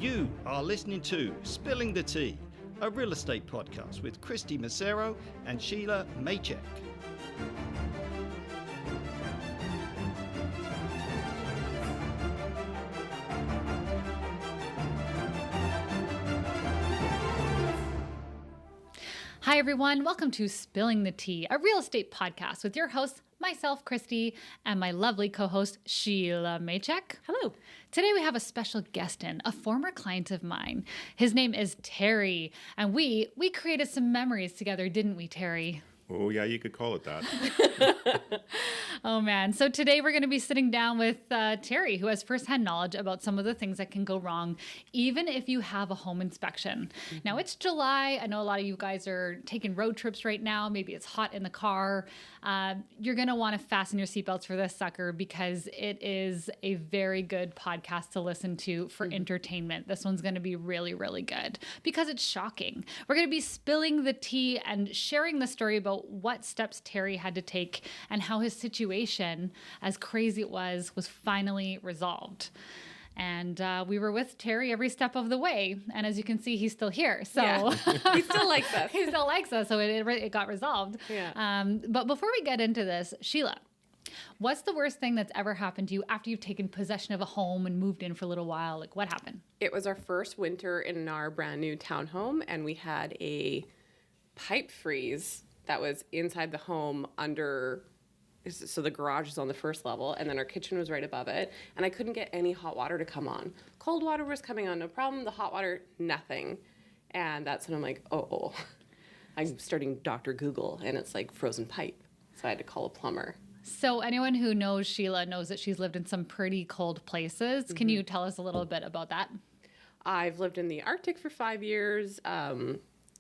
You are listening to Spilling the Tea, a real estate podcast with Kristy Macero and Shelagh Maychek. Hi, everyone. Welcome to Spilling the Tea, a real estate podcast with your hosts, myself, Kristy, and my lovely co-host, Shelagh Maychek. Hello. Today we have a special guest in, a former client of mine. His name is Terry, and we created some memories together, didn't we, Terry? Oh, yeah, you could call it that. Oh, man. So today we're going to be sitting down with Terry, who has firsthand knowledge about some of the things that can go wrong, even if you have a home inspection. Mm-hmm. Now, it's July. I know a lot of you guys are taking road trips right now. Maybe it's hot in the car. You're going to want to fasten your seatbelts for this sucker because it is a very good podcast to listen to for entertainment. This one's going to be really, really good because it's shocking. We're going to be spilling the tea and sharing the story about what steps Terry had to take and how his situation, as crazy it was finally resolved. And we were with Terry every step of the way. And as you can see, he's still here. So yeah. He still likes us. He still likes us. So it got resolved. Yeah. But before we get into this, Shelagh, what's the worst thing that's ever happened to you after you've taken possession of a home and moved in for a little while? Like, what happened? It was our first winter in our brand new townhome, and we had a pipe freeze that was inside the home under, so the garage is on the first level, and then our kitchen was right above it, and I couldn't get any hot water to come on. Cold water was coming on, no problem. The hot water, nothing. And that's when I'm like, oh. I'm starting Dr. Google, and it's like frozen pipe. So I had to call a plumber. So anyone who knows Shelagh knows that she's lived in some pretty cold places. Mm-hmm. Can you tell us a little bit about that? I've lived in the Arctic for 5 years.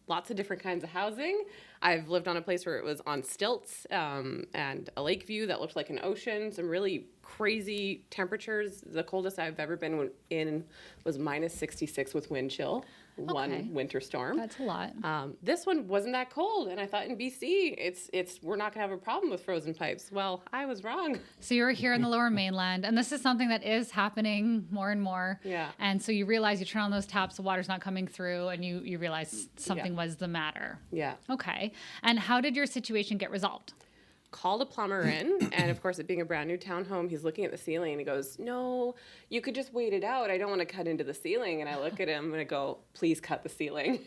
Lots of different kinds of housing. I've lived on a place where it was on stilts and a lake view that looked like an ocean, some really crazy temperatures. The coldest I've ever been in was minus 66 with wind chill, one winter storm. That's a lot. This one wasn't that cold, and I thought in BC, we're not going to have a problem with frozen pipes. Well, I was wrong. So you were here in the Lower Mainland, and this is something that is happening more and more. Yeah. And so you realize you turn on those taps, the water's not coming through, and you realize something was the matter. Yeah. Okay. And how did your situation get resolved? Called a plumber in, and of course, it being a brand new townhome, he's looking at the ceiling and he goes, "No, you could just wait it out. I don't want to cut into the ceiling." And I look at him and I go, "Please cut the ceiling."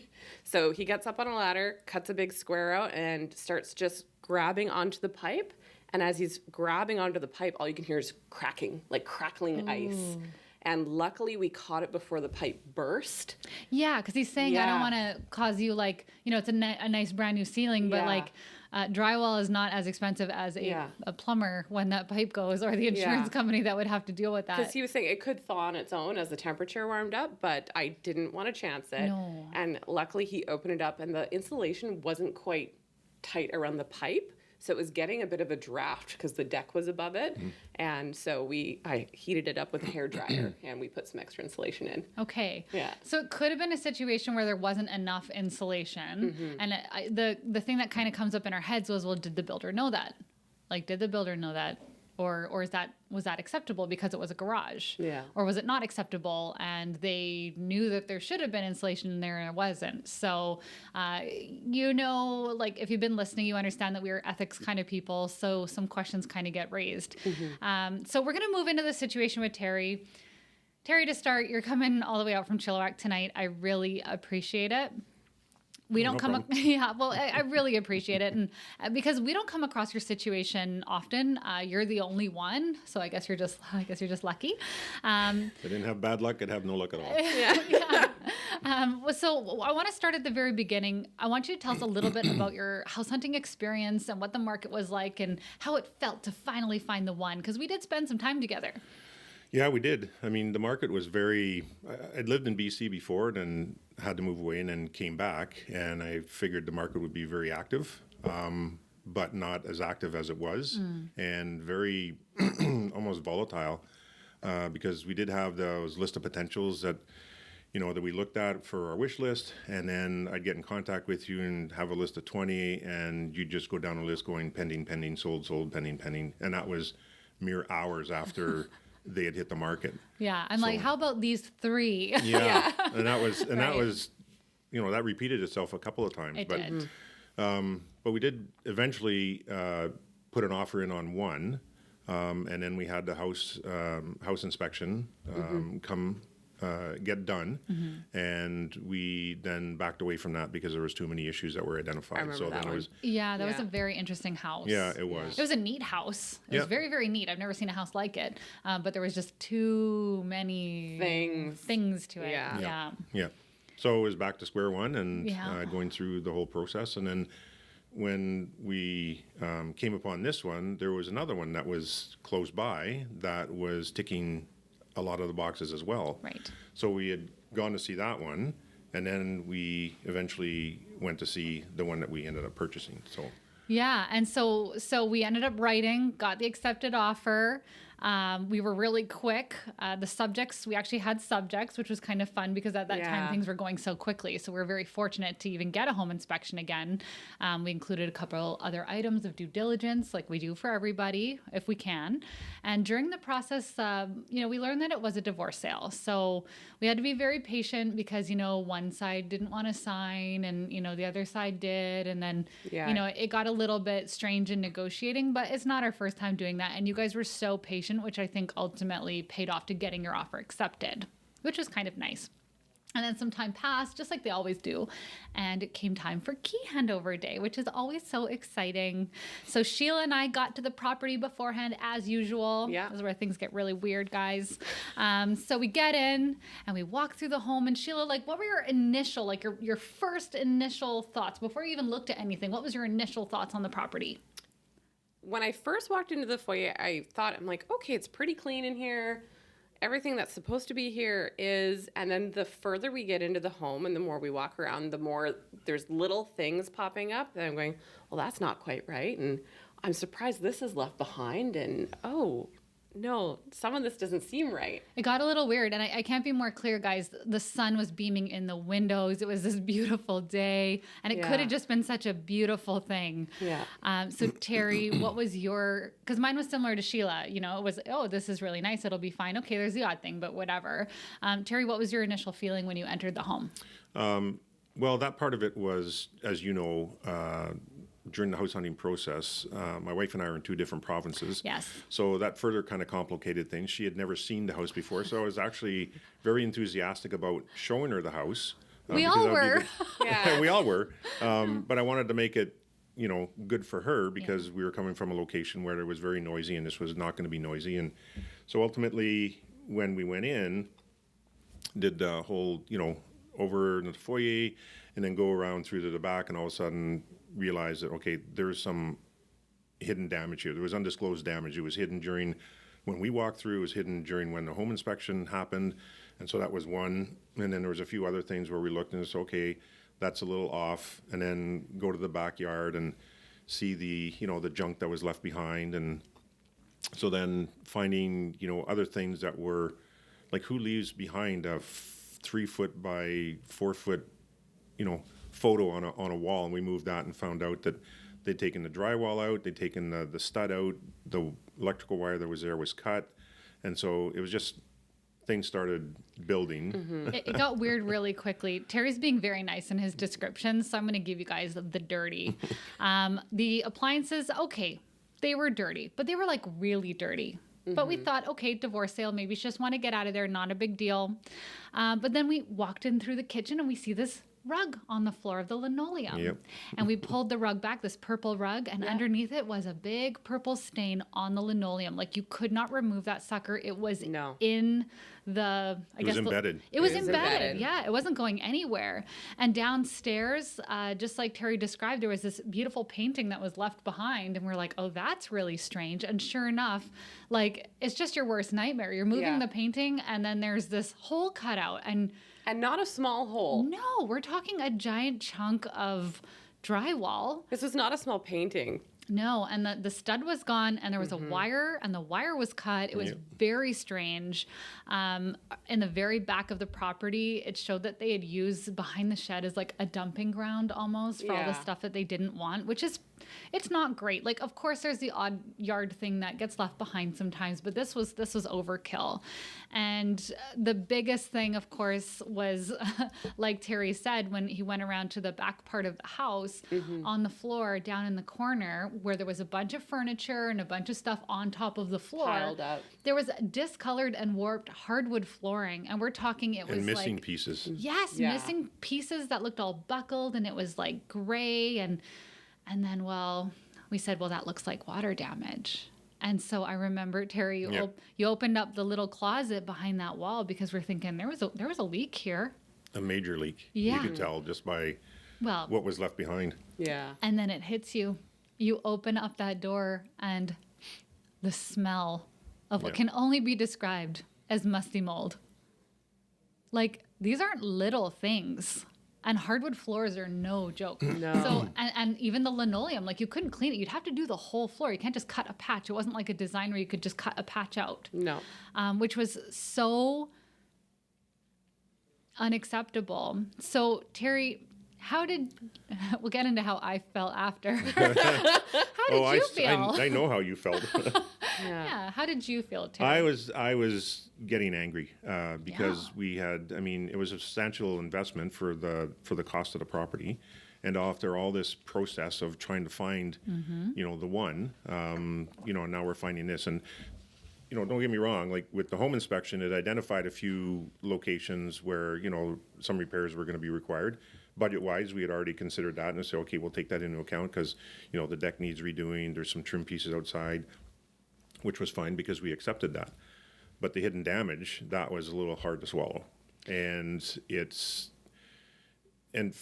So he gets up on a ladder, cuts a big square out, and starts just grabbing onto the pipe. And as he's grabbing onto the pipe, all you can hear is cracking, like crackling ice. And luckily, we caught it before the pipe burst. Yeah, because he's saying, I don't want to cause you, like, it's a nice brand new ceiling, but drywall is not as expensive as a plumber when that pipe goes, or the insurance company that would have to deal with that. Because he was saying it could thaw on its own as the temperature warmed up, but I didn't want to chance it. No. And luckily, he opened it up, and the insulation wasn't quite tight around the pipe. So it was getting a bit of a draft because the deck was above it. Mm. And so I heated it up with a hairdryer and we put some extra insulation in. Okay. Yeah. So it could have been a situation where there wasn't enough insulation. Mm-hmm. And the thing that kind of comes up in our heads was, well, did the builder know that? Like, did the builder know that? Or was that acceptable because it was a garage? Yeah. Or was it not acceptable and they knew that there should have been insulation in there and it wasn't? So, if you've been listening, you understand that we're ethics kind of people. So some questions kind of get raised. Mm-hmm. So we're going to move into the situation with Terry. Terry, to start, you're coming all the way out from Chilliwack tonight. I really appreciate it. We don't I really appreciate it. And because we don't come across your situation often, you're the only one. So I guess you're just lucky. If I didn't have bad luck, I'd have no luck at all. So I want to start at the very beginning. I want you to tell us a little bit about your house hunting experience and what the market was like and how it felt to finally find the one, because we did spend some time together. Yeah, we did. I mean, the market was I'd lived in BC before and had to move away and then came back. And I figured the market would be very active, but not as active as it was, and very almost volatile because we did have those list of potentials that we looked at for our wish list. And then I'd get in contact with you and have a list of 20 and you'd just go down a list going pending, sold, pending. And that was mere hours after they had hit the market. Yeah. I'm like, how about these 3? Yeah. And that was, Right. that repeated itself a couple of times. It but, did. But we did eventually put an offer in on one, and then we had the house inspection come get done, and we then backed away from that because there was too many issues that were identified. I remember that then one. it was Yeah, that was Yeah. a very interesting house. yeah, it was. It was a neat house. It was Yeah. very, very neat. I've never seen a house like it, but there was just too many things to it. Yeah. Yeah. Yeah. So it was back to square one and Yeah. going through the whole process. And then when we came upon this one, there was another one that was close by that was ticking a lot of the boxes as well. Right. So we had gone to see that one, and then we eventually went to see the one that we ended up purchasing. So Yeah, and so we ended up writing, got the accepted offer. We were really quick. The subjects, we actually had subjects, which was kind of fun because at that time Yeah. things were going so quickly. So we were very fortunate to even get a home inspection again. We included a couple other items of due diligence, like we do for everybody, if we can. And during the process, we learned that it was a divorce sale. So we had to be very patient because, one side didn't want to sign and, the other side did. And then, Yeah. it got a little bit strange in negotiating, but it's not our first time doing that. And you guys were so patient, which I think ultimately paid off to getting your offer accepted, which was kind of nice. And then some time passed, just like they always do. And it came time for key handover day, which is always so exciting. So Sheila and I got to the property beforehand as usual. Yeah. This is where things get really weird, guys. So we get in and we walk through the home. And Sheila, what were your initial, your first initial thoughts before you even looked at anything? What was your initial thoughts on the property? When I first walked into the foyer, I'm like, okay, it's pretty clean in here. Everything that's supposed to be here is, and then the further we get into the home and the more we walk around, the more there's little things popping up that I'm going, well, that's not quite right. And I'm surprised this is left behind. And oh, no, some of this doesn't seem right. It got a little weird, and I can't be more clear, guys. The sun was beaming in the windows. It was this beautiful day, and it could Yeah. have just been such a beautiful thing. Yeah. So Terry, what was because mine was similar to Sheila. It was, oh, this is really nice. It'll be fine. Okay, there's the odd thing, but whatever. Terry, what was your initial feeling when you entered the home? well, that part of it was, as you know, during the house hunting process, my wife and I are in 2 different provinces. Yes. So that further kind of complicated things. She had never seen the house before, so I was actually very enthusiastic about showing her the house. We because all that would be were. Yeah. we all were. But I wanted to make it, good for her because we were coming from a location where it was very noisy and this was not going to be noisy. And so ultimately, when we went in, did the whole, over in the foyer and then go around through to the back and all of a sudden realized that, okay, there's some hidden damage here. There was undisclosed damage. It was hidden during when we walked through. It was hidden during when the home inspection happened. And so that was one. And then there was a few other things where we looked and it's okay, that's a little off. And then go to the backyard and see the, the junk that was left behind. And so then finding, other things that were like, who leaves behind a 3 foot by 4 foot, photo on a wall, and we moved that and found out that they'd taken the drywall out, they'd taken the stud out, the electrical wire that was there was cut, and so it was just things started building. It got weird really quickly. Terry's being very nice in his descriptions, so I'm going to give you guys the dirty. The appliances, okay, they were dirty, but they were really dirty. But we thought, okay, divorce sale, maybe she just want to get out of there, not a big deal. But then we walked in through the kitchen and we see this rug on the floor of the linoleum. Yep. And we pulled the rug back, this purple rug, and underneath it was a big purple stain on the linoleum. You could not remove that sucker. It was No. in the, It was embedded. It was It is embedded. embedded. Yeah, it wasn't going anywhere. And downstairs, just like Terry described, there was this beautiful painting that was left behind. And we're like, oh, that's really strange. And sure enough, it's just your worst nightmare. You're moving Yeah. the painting and then there's this hole cut out. And And not a small hole. no, we're talking a giant chunk of drywall. This was not a small painting. No, and the stud was gone, and there was a wire, and the wire was cut. It was Yep. very strange. In the very back of the property, it showed that they had used behind the shed as a dumping ground almost for all the Yeah. stuff that they didn't want, which is it's not great. Like, of course, there's the odd yard thing that gets left behind sometimes, but this was overkill. And the biggest thing, of course, was like Terry said, when he went around to the back part of the house, on the floor down in the corner where there was a bunch of furniture and a bunch of stuff on top of the floor, Piled up. there was discolored and warped hardwood flooring, and we're talking it was And missing like pieces. yes, Yeah. missing pieces that looked all buckled, and it was like gray, and then, well, we said, well, that looks like water damage. And so I remember, Terry, you opened up the little closet behind that wall because we're thinking there was a leak here. A major leak. Yeah. You could tell just by Well, what was left behind. Yeah. and then it hits you. You open up that door, and the smell of what Yeah. can only be described as musty mold. Like, these aren't little things. And hardwood floors are no joke. No. So, and even the linoleum, like, you couldn't clean it. You'd have to do the whole floor. You can't just cut a patch. It wasn't like a design where you could just cut a patch out, No. which was so unacceptable. So, Terry, we'll get into how I felt after. How did you feel? I know how you felt. Yeah, how did you feel, Terry? I was getting angry because we had. I mean, it was a substantial investment for the cost of the property, and after all this process of trying to find, the one, now we're finding this, and don't get me wrong. Like with the home inspection, it identified a few locations where some repairs were going to be required. Budget-wise, we had already considered that, and said, okay, we'll take that into account because the deck needs redoing. There's some trim pieces outside, which was fine because we accepted that. But the hidden damage, that was a little hard to swallow. And I just want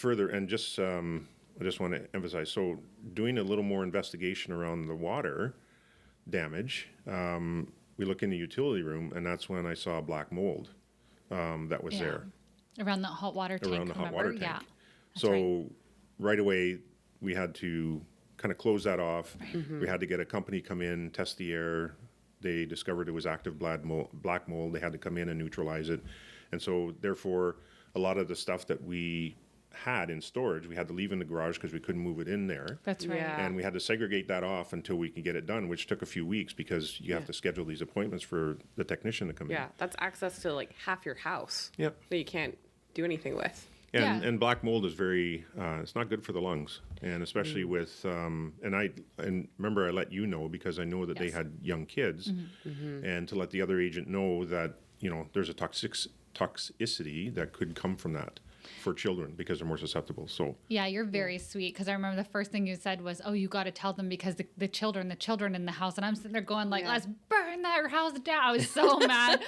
to emphasize, so doing a little more investigation around the water damage, we look in the utility room, and that's when I saw black mold that was there. Around the hot water tank, Around the hot remember? water tank. Yeah. So right away, we had to kind of close that off. We had to get a company come in, test the air. They discovered it was active black mold. They had to come in and neutralize it. And so therefore, a lot of the stuff that we had in storage, we had to leave in the garage because we couldn't move it in there. That's right. Yeah. And we had to segregate that off until we could get it done, which took a few weeks because you have to schedule these appointments for the technician to come in. Yeah. That's access to like half your house. Yep. That you can't do anything with. And black mold is very, it's not good for the lungs. And especially with, and remember I let you know because I know that they had young kids and to let the other agent know that, there's a toxicity that could come from that for children because they're more susceptible. So Yeah, you're very sweet because I remember the first thing you said was, "Oh, you got to tell them because the children in the house." And I'm sitting there going like, "Let's burn that house down." I was so mad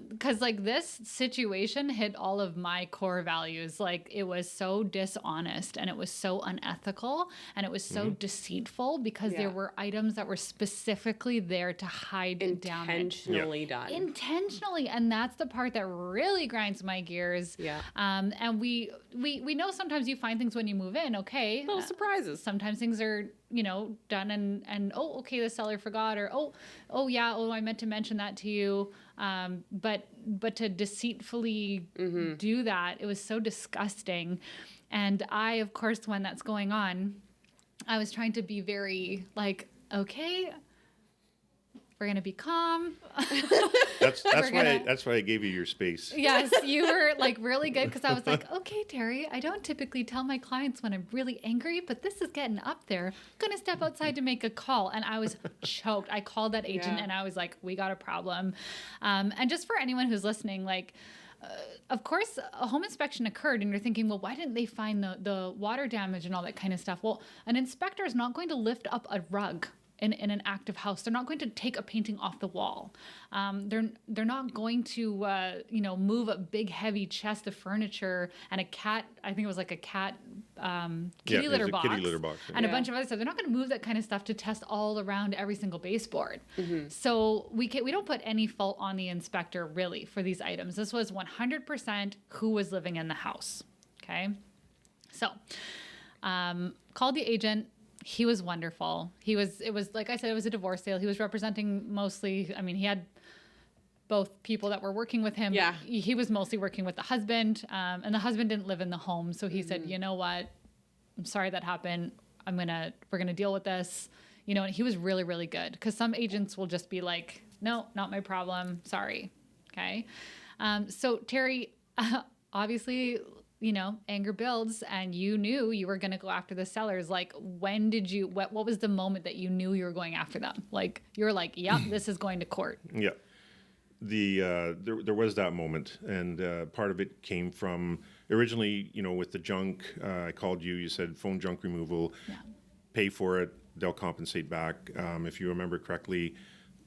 because like this situation hit all of my core values. Like it was so dishonest and it was so unethical and it was so deceitful because there were items that were specifically there to hide damage. Intentionally done. Intentionally, and that's the part that really grinds my gears. Yeah. And we know sometimes you find things when you move in, okay. Little surprises. Sometimes things are, done and okay, the seller forgot, or I meant to mention that to you. But to deceitfully do that, it was so disgusting. And I, of course, when that's going on, I was trying to be very like, okay, we're going to be calm. that's why I gave you your space. Yes, you were like really good because I was like, okay, Terry, I don't typically tell my clients when I'm really angry, but this is getting up there. I'm going to step outside to make a call. And I was choked. I called that agent and I was like, we got a problem. And just for anyone who's listening, like, of course, a home inspection occurred and you're thinking, well, why didn't they find the water damage and all that kind of stuff? Well, an inspector is not going to lift up a rug in an active house. They're not going to take a painting off the wall. They're not going to move a big heavy chest of furniture and a cat. I think it was like a cat kitty litter box. Kitty litter box. And a bunch of other stuff. They're not going to move that kind of stuff to test all around every single baseboard. So we don't put any fault on the inspector really for these items. This was 100% who was living in the house. Okay, so called the agent. He was wonderful. It was like I said, it was a divorce sale. He was representing mostly, I mean, he had both people that were working with him. Yeah. He was mostly working with the husband, and the husband didn't live in the home. So he said, you know what? I'm sorry that happened. we're gonna deal with this, you know. And he was really, really good, because some agents will just be like, no, not my problem, sorry. Okay. So Terry, obviously, you know, anger builds, and you knew you were going to go after the sellers. Like, when did you, what was the moment that you knew you were going after them? Like, you were like, yep, this is going to court. Yeah. There was that moment, and part of it came from originally, you know, with the junk. I called you. You said phone junk removal, pay for it. They'll compensate back. If you remember correctly,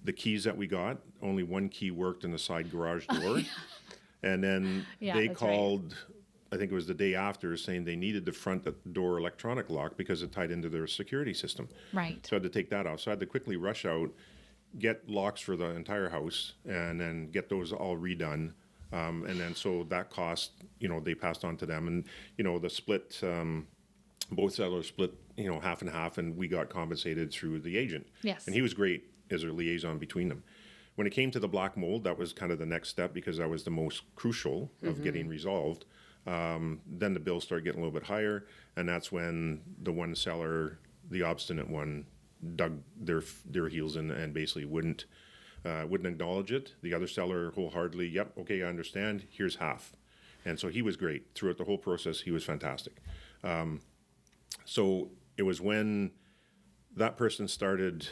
the keys that we got, only one key worked in the side garage door, and then they called. Right. I think it was the day after, saying they needed the front door electronic lock because it tied into their security system. Right. So I had to take that off. So I had to quickly rush out, get locks for the entire house, and then get those all redone. And then so that cost, you know, they passed on to them. And, you know, the split, both sellers split, you know, half and half, and we got compensated through the agent. Yes. And he was great as a liaison between them. When it came to the black mold, that was kind of the next step, because that was the most crucial of getting resolved. Then the bills started getting a little bit higher, and that's when the one seller, the obstinate one, dug their heels in and basically wouldn't acknowledge it. The other seller wholeheartedly, yep, okay, I understand, here's half. And so he was great throughout the whole process. He was fantastic. So it was when that person started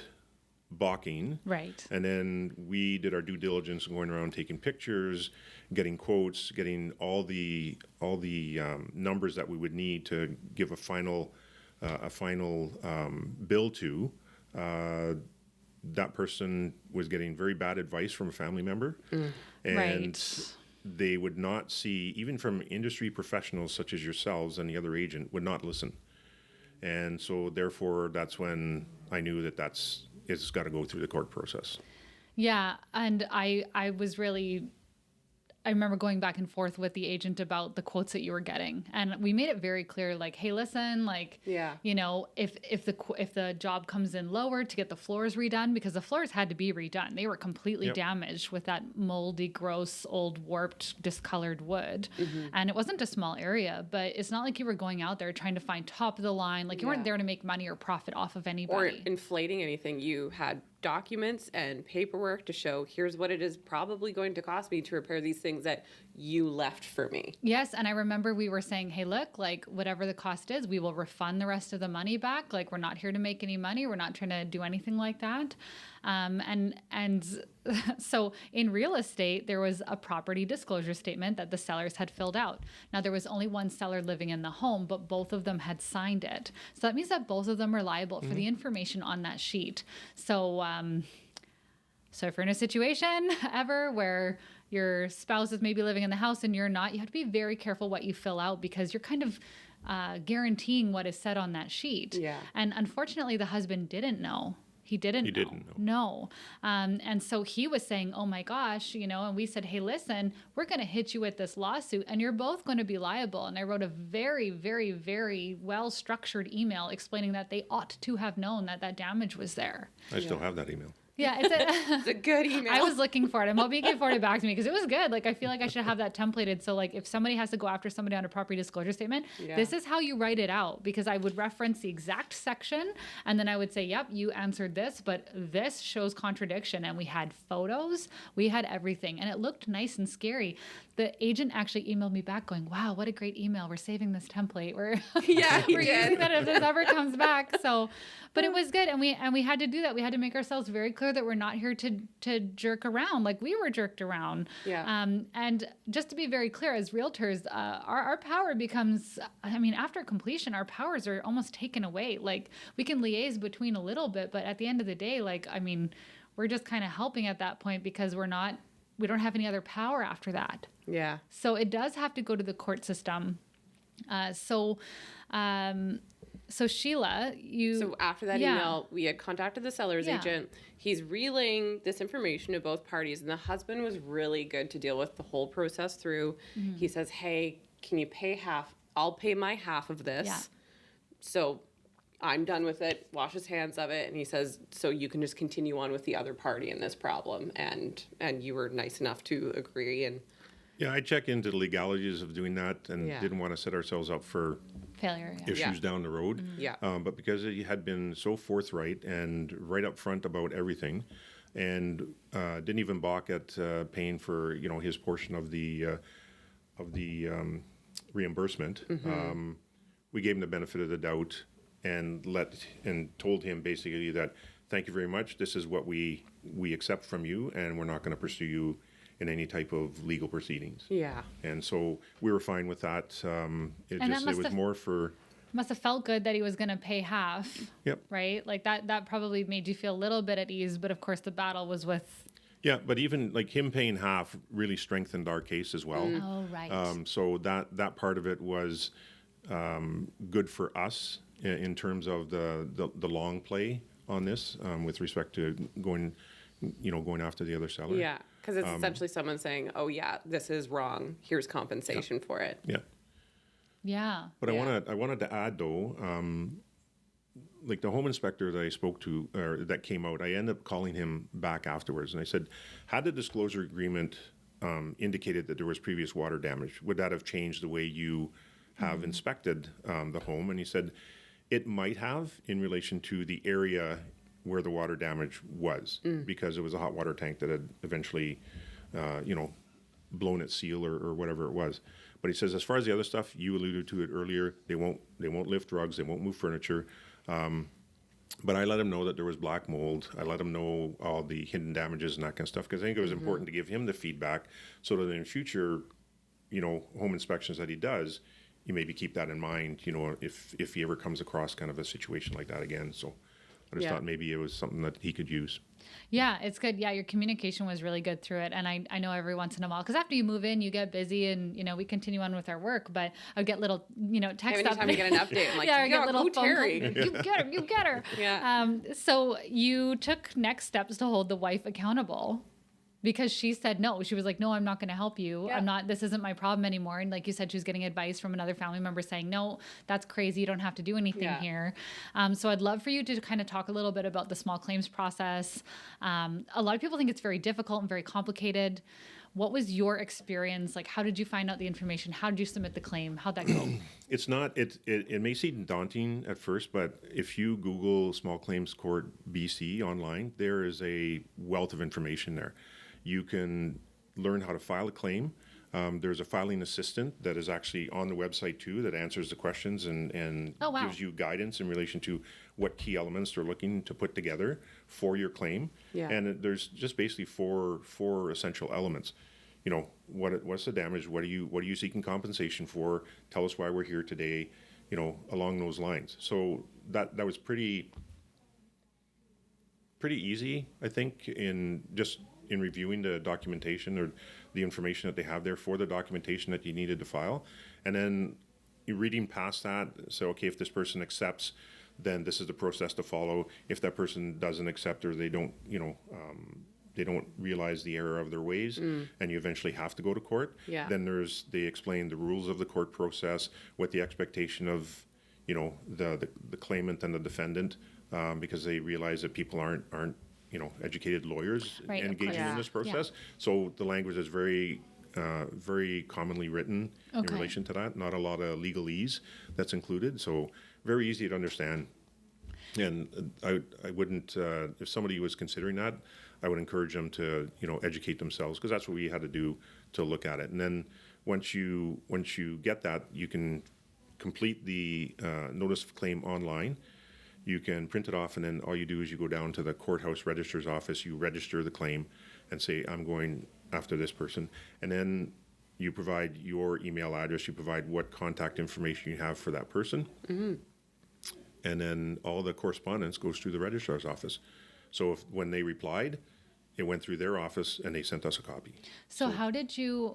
balking, right, and then we did our due diligence, going around taking pictures, getting quotes, getting all the numbers that we would need to give a final bill to. That person was getting very bad advice from a family member, and right. They would not see, even from industry professionals such as yourselves and the other agent, would not listen. And so therefore, that's when I knew that it's got to go through the court process. Yeah. And I was really, I remember going back and forth with the agent about the quotes that you were getting. And we made it very clear, like, hey, listen, like, you know, if the job comes in lower, to get the floors redone, because the floors had to be redone. They were completely damaged with that moldy, gross, old, warped, discolored wood. And it wasn't a small area, but it's not like you were going out there trying to find top of the line. Like, you weren't there to make money or profit off of anybody. Or inflating anything. You had documents and paperwork to show, here's what it is probably going to cost me to repair these things that you left for me. Yes. And I remember we were saying, hey, look, like, whatever the cost is, we will refund the rest of the money back. Like, we're not here to make any money. We're not trying to do anything like that. And so in real estate, there was a property disclosure statement that the sellers had filled out. Now, there was only one seller living in the home, but both of them had signed it. So that means that both of them are liable for the information on that sheet. So if you're in a situation ever where your spouse is maybe living in the house and you're not, you have to be very careful what you fill out, because you're kind of guaranteeing what is said on that sheet. Yeah. And unfortunately, the husband didn't know. He didn't know. No. And so he was saying, oh my gosh, you know, and we said, hey, listen, we're going to hit you with this lawsuit and you're both going to be liable. And I wrote a very, very, very well-structured email explaining that they ought to have known that that damage was there. I still have that email. Yeah, it's a good email. I was looking for it. I'm hoping you can forward it back to me, because it was good. Like, I feel like I should have that templated. So, like, if somebody has to go after somebody on a property disclosure statement, this is how you write it out, because I would reference the exact section and then I would say, yep, you answered this, but this shows contradiction. And we had photos, we had everything, and it looked nice and scary. The agent actually emailed me back going, wow, what a great emaal. We're saving this template. We're using that if this ever comes back. So, but it was good. And we had to do that. We had to make ourselves very clear that we're not here to jerk around like we were jerked around. Yeah. And just to be very clear, as realtors, our power becomes, I mean, after completion, our powers are almost taken away. Like, we can liaise between a little bit, but at the end of the day, like, I mean, we're just kind of helping at that point, because we don't have any other power after that. Yeah. So it does have to go to the court system. So Shelagh, So after that email, we had contacted the seller's agent. He's relaying this information to both parties, and the husband was really good to deal with the whole process through. He says, hey, can you pay half? I'll pay my half of this. Yeah. So I'm done with it, wash his hands of it. And he says, so you can just continue on with the other party in this problem. And you were nice enough to agree. And yeah, I check into the legalities of doing that, and didn't want to set ourselves up for Failure. Yeah. issues Yeah. down the road. Yeah. But because he had been so forthright and right up front about everything, and didn't even balk at paying for his portion of the reimbursement, we gave him the benefit of the doubt and told him basically that thank you very much. This is what we accept from you, and we're not going to pursue you in any type of legal proceedings. Yeah. And so we were fine with that. It was more for. Must have felt good that he was going to pay half. Yep. Right? Like that probably made you feel a little bit at ease, but of course the battle was with. Yeah, but even like him paying half really strengthened our case as well. Oh, right. So that part of it was good for us in terms of the long play on this with respect to going after the other seller. Yeah. Because it's essentially someone saying, oh, yeah, this is wrong. Here's compensation for it. Yeah. Yeah. But Yeah. I wanted to add though, like the home inspector that I spoke to or that came out, I ended up calling him back afterwards, and I said, had the disclosure agreement indicated that there was previous water damage, would that have changed the way you have inspected the home? And he said it might have in relation to the area where the water damage was, because it was a hot water tank that had eventually, blown its seal or whatever it was. But he says, as far as the other stuff, you alluded to it earlier, they won't lift rugs, they won't move furniture. But I let him know that there was black mold. I let him know all the hidden damages and that kind of stuff, because I think it was important to give him the feedback so that in future, home inspections that he does, you maybe keep that in mind, if he ever comes across kind of a situation like that again. So I just thought maybe it was something that he could use. Yeah, it's good. Yeah, your communication was really good through it. And I know every once in a while, because after you move in, you get busy and, we continue on with our work. But I would get little, text Anytime updates. you get an update, I'm like, yeah, I get little phone Terry. calls. You get her. Yeah. So you took next steps to hold the wife accountable. Because she said no. She was like, no, I'm not going to help you. Yeah. This isn't my problem anymore. And like you said, she was getting advice from another family member saying, no, that's crazy. You don't have to do anything here. So I'd love for you to kind of talk a little bit about the small claims process. A lot of people think it's very difficult and very complicated. What was your experience? Like, how did you find out the information? How did you submit the claim? How'd that go? It's not, it may seem daunting at first, but if you Google Small Claims Court BC online, there is a wealth of information there. You can learn how to file a claim. There's a filing assistant that is actually on the website too that answers the questions and Oh, wow. gives you guidance in relation to what key elements they're looking to put together for your claim. Yeah. And there's just basically four essential elements. What's the damage? What are you seeking compensation for? Tell us why we're here today. Along those lines. So that was pretty easy, I think, in reviewing the documentation or the information that they have there for the documentation that you needed to file. And then you're reading past that, so okay, if this person accepts, then this is the process to follow. If that person doesn't accept or they don't, they don't realize the error of their ways and you eventually have to go to court, then they explain the rules of the court process, what the expectation of, the claimant and the defendant, because they realize that people aren't educated lawyers engaging in this process. So the language is very, very commonly written in relation to that. Not a lot of legalese that's included. So very easy to understand. And I wouldn't, if somebody was considering that, I would encourage them to, educate themselves, because that's what we had to do to look at it. And then once you get that, you can complete the notice of claim online. You can print it off, and then all you do is you go down to the courthouse registrar's office, you register the claim and say, I'm going after this person. And then you provide your email address, you provide what contact information you have for that person. Mm-hmm. And then all the correspondence goes through the registrar's office. So when they replied, it went through their office and they sent us a copy. So how did you,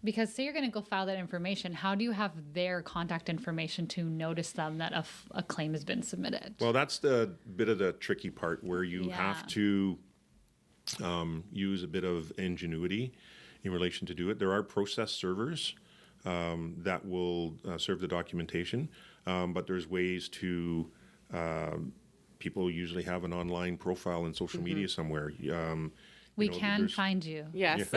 because say you're going to go file that information, how do you have their contact information to notice them that a claim has been submitted? Well, that's the bit of the tricky part where you have to use a bit of ingenuity in relation to do it. There are process servers that will serve the documentation, but there's ways to, people usually have an online profile in social media somewhere. We you know, can there's- find you. Yes.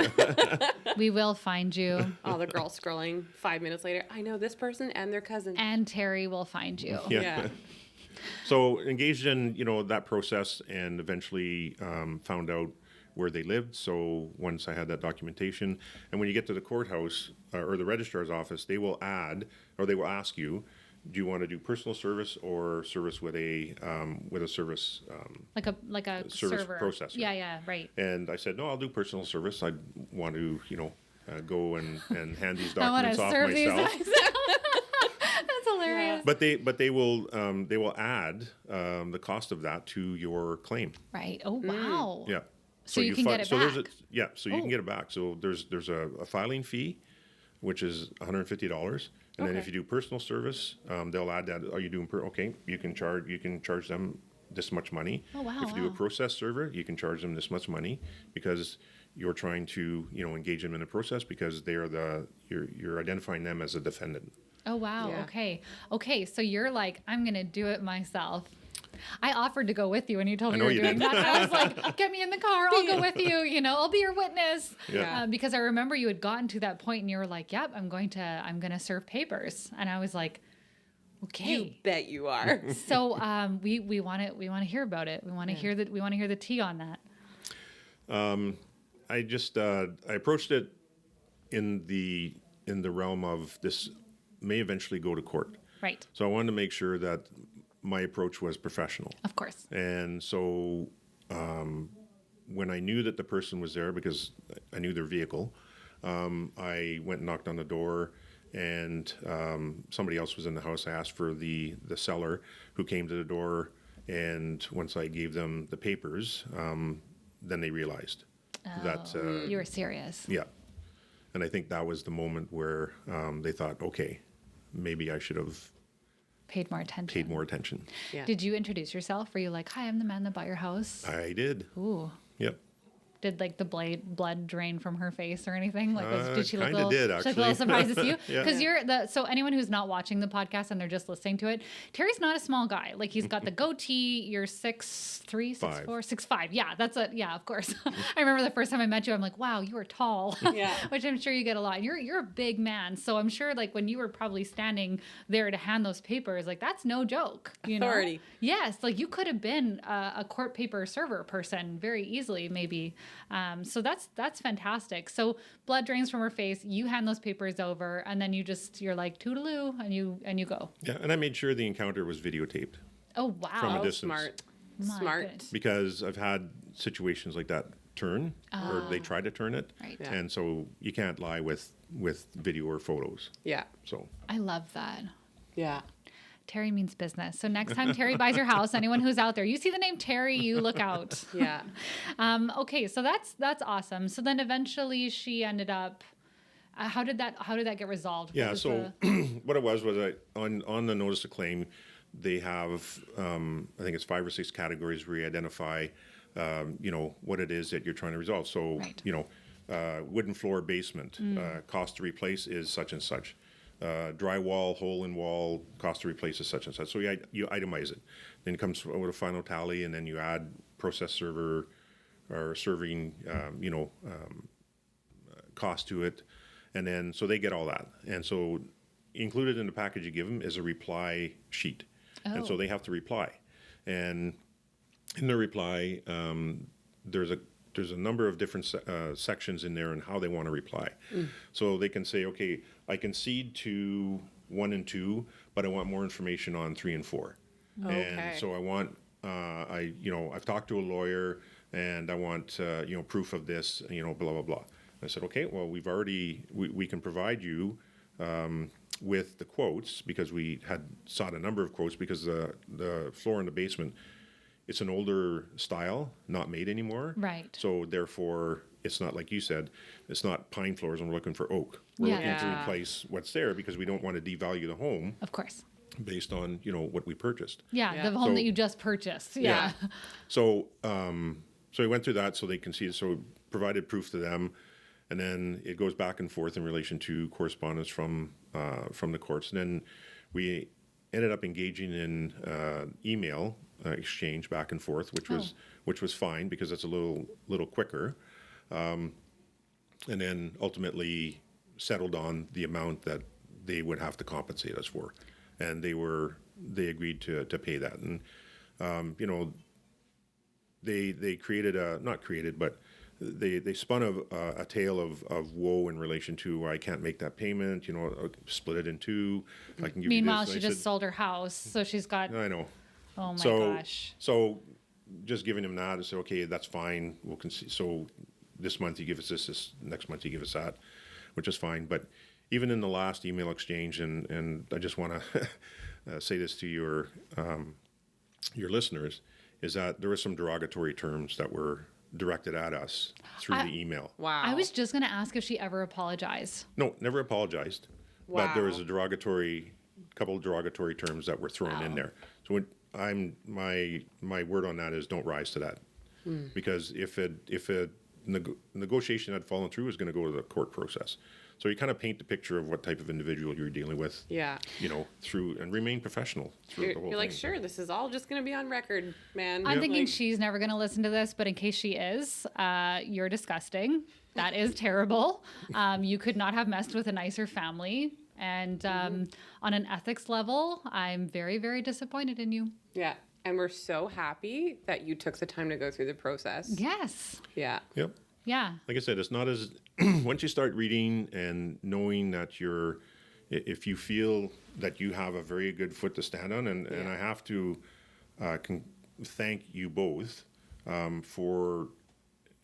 We will find you. Oh, the girl scrolling 5 minutes later. I know this person and their cousin. And Terry will find you. Yeah. So engaged in, you know, that process, and eventually found out where they lived. So once I had that documentation, and when you get to the courthouse or the registrar's office, they will add, or they will ask you, do you want to do personal service or service with a service? Like a Service server. processor. Yeah, right. And I said, no, I'll do personal service. I want to, you know, go and hand these I want documents to off serve myself. these. That's hilarious. But they will add the cost of that to your claim. Right. Oh wow. Yeah. So you can get it there's back. so you can get it back. So there's a filing fee, which is $150, and then if you do personal service, they'll add that. Are you doing okay? You can charge them this much money. Oh, wow, If you do a wow. process server, you can charge them this much money because you're trying to, you know, engage them in the process because they are you're identifying them as a defendant. Oh wow. Yeah. Okay. So you're like, I'm gonna do it myself. I offered to go with you when you told me know you were you doing did. that. I was like, get me in the car. I'll go with you. You know, I'll be your witness. Yeah. Because I remember you had gotten to that point and you were like, yep, I'm going to serve papers. And I was like, okay. You bet you are. So we want to hear about it. We want to hear the tea on that. I just I approached it in the realm of this may eventually go to court. Right. So I wanted to make sure that my approach was professional. Of course. And so when I knew that the person was there, because I knew their vehicle, I went and knocked on the door, and somebody else was in the house. I asked for the seller, who came to the door, and once I gave them the papers, then they realized that You were serious. yeah. And I think that was the moment where they thought, okay, maybe I should have Paid more attention. paid more attention. Yeah. Did you introduce yourself? Were you like, hi, I'm the man that bought your house? I did. Ooh. Yep. Did like the blood drain from her face or anything? Like, did she look a kinda little? did, She look a little actually. surprised to see you Yeah. because so anyone who's not watching the podcast and they're just listening to it, Terry's not a small guy. Like he's got the goatee. You're 6'3", 6'4", 6'5". Yeah, yeah, of course. I remember the first time I met you, I'm like, wow, you are tall. Yeah. Which I'm sure you get a lot. You're a big man, so I'm sure like when you were probably standing there to hand those papers, like that's no joke. You Authority. know? Yes, like you could have been a court paper server person very easily, maybe. So that's fantastic. So blood drains from her face. You hand those papers over, and then you're like toodaloo, and you go. Yeah, and I made sure the encounter was videotaped Oh wow! From a Oh, distance. smart. My Smart. goodness. because I've had situations like that turn, or they try to turn it, Right. Yeah. and so you can't lie with video or photos. Yeah. So I love that. Yeah. Terry means business. So next time Terry buys your house, anyone who's out there, you see the name Terry, you look out. Yeah. Okay, so that's awesome. So then eventually she ended up. How did that get resolved? What yeah, was so the- what it was on the notice of claim, they have I think it's 5 or 6 categories where you identify you know what it is that you're trying to resolve. So Right. you know, wooden floor basement, cost to replace is such and such. Drywall, hole in wall, cost to replace is such and such. So you itemize it. Then it comes with a final tally, and then you add process server or serving, you know, cost to it, and then so they get all that. And so included in the package you give them is a reply sheet, and so Oh. they have to reply. And in the reply, there's a number of different sections in there and how they want to reply. So they can say, okay, I concede to 1 and 2, but I want more information on 3 and 4. Okay. And so I want, I've talked to a lawyer and I want, proof of this, blah, blah, blah. I said, okay, well, we can provide you with the quotes because we had sought a number of quotes because the floor in the basement, it's an older style, not made anymore. Right. So therefore, it's not like you said, it's not pine floors and we're looking for oak. We're looking to Yeah. replace what's there because we don't want to devalue the home Of course. based on, what we purchased. Yeah, Yeah. the home So- that you just purchased. Yeah. So we went through that so they can see it. So we provided proof to them, and then it goes back and forth in relation to correspondence from the courts. And then we ended up engaging in email exchange back and forth, which was fine because it's a little quicker. and then ultimately settled on the amount that they would have to compensate us for, and they agreed to pay that. And they created they spun a tale of woe in relation to, I can't make that payment, split it in two. I can give Meanwhile, you this. she just sold her house, so she's got. I know. Oh my gosh. So just giving him that and say, okay, that's fine. We'll so this month you give us this next month you give us that, which is fine. But even in the last email exchange, and I just want to say this to your listeners, is that there were some derogatory terms that were directed at us through the email. Wow. I was just going to ask if she ever apologized. No, never apologized. Wow. But there was couple of derogatory terms that were thrown in there. So my word on that is don't rise to that, because if a negotiation had fallen through, it was going to go to the court process. So you kind of paint the picture of what type of individual you're dealing with. Yeah. Through and remain professional through the whole thing. You're like, sure, this is all just going to be on record, man. I'm thinking she's never going to listen to this, but in case she is, you're disgusting. That is terrible. You could not have messed with a nicer family. And on an ethics level, I'm very, very disappointed in you. Yeah. And we're so happy that you took the time to go through the process. Yes. Yeah. Yep. Yeah. Like I said, it's not as once you start reading and knowing that if you feel that you have a very good foot to stand on, and I have to thank you both for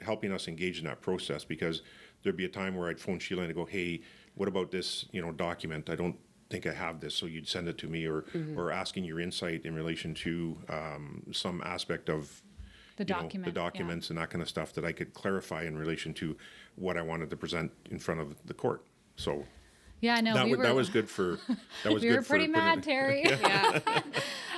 helping us engage in that process, because there'd be a time where I'd phone Sheila and go, hey, what about this, document? I don't think I have this, so you'd send it to me, or asking your insight in relation to some aspect of The documents and that kind of stuff that I could clarify in relation to what I wanted to present in front of the court. So Yeah, no, that was good for. That was we good were pretty mad, Terry. Yeah.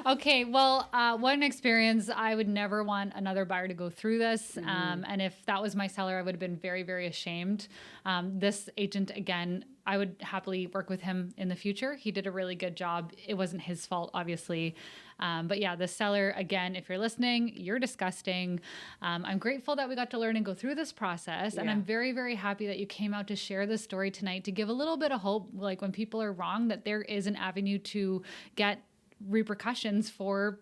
Okay, well, what an experience. I would never want another buyer to go through this. And if that was my seller, I would have been very, very ashamed. This agent, again, I would happily work with him in the future. He did a really good job. It wasn't his fault, obviously. But yeah, the seller, again, if you're listening, you're disgusting. I'm grateful that we got to learn and go through this process. And I'm very, very happy that you came out to share this story tonight, to give a little bit of hope, like when people are wrong, that there is an avenue to get repercussions for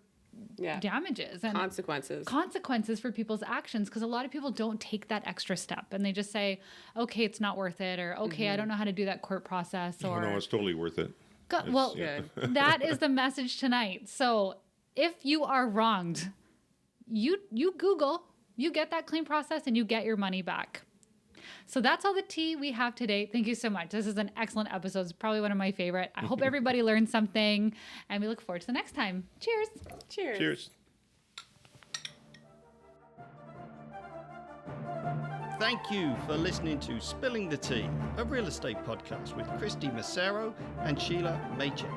damages and consequences for people's actions, because a lot of people don't take that extra step and they just say, okay, it's not worth it, or okay, I don't know how to do that court process, or no, it's totally worth it. Good. That is the message tonight. So if you are wronged, you Google, you get that claim process and you get your money back. So that's all the tea we have today. Thank you so much. This is an excellent episode. It's probably one of my favorite. I hope everybody learned something, and we look forward to the next time. Cheers. Cheers. Cheers. Thank you for listening to Spilling the Tea, a real estate podcast with Kristy Massero and Sheila Maychek.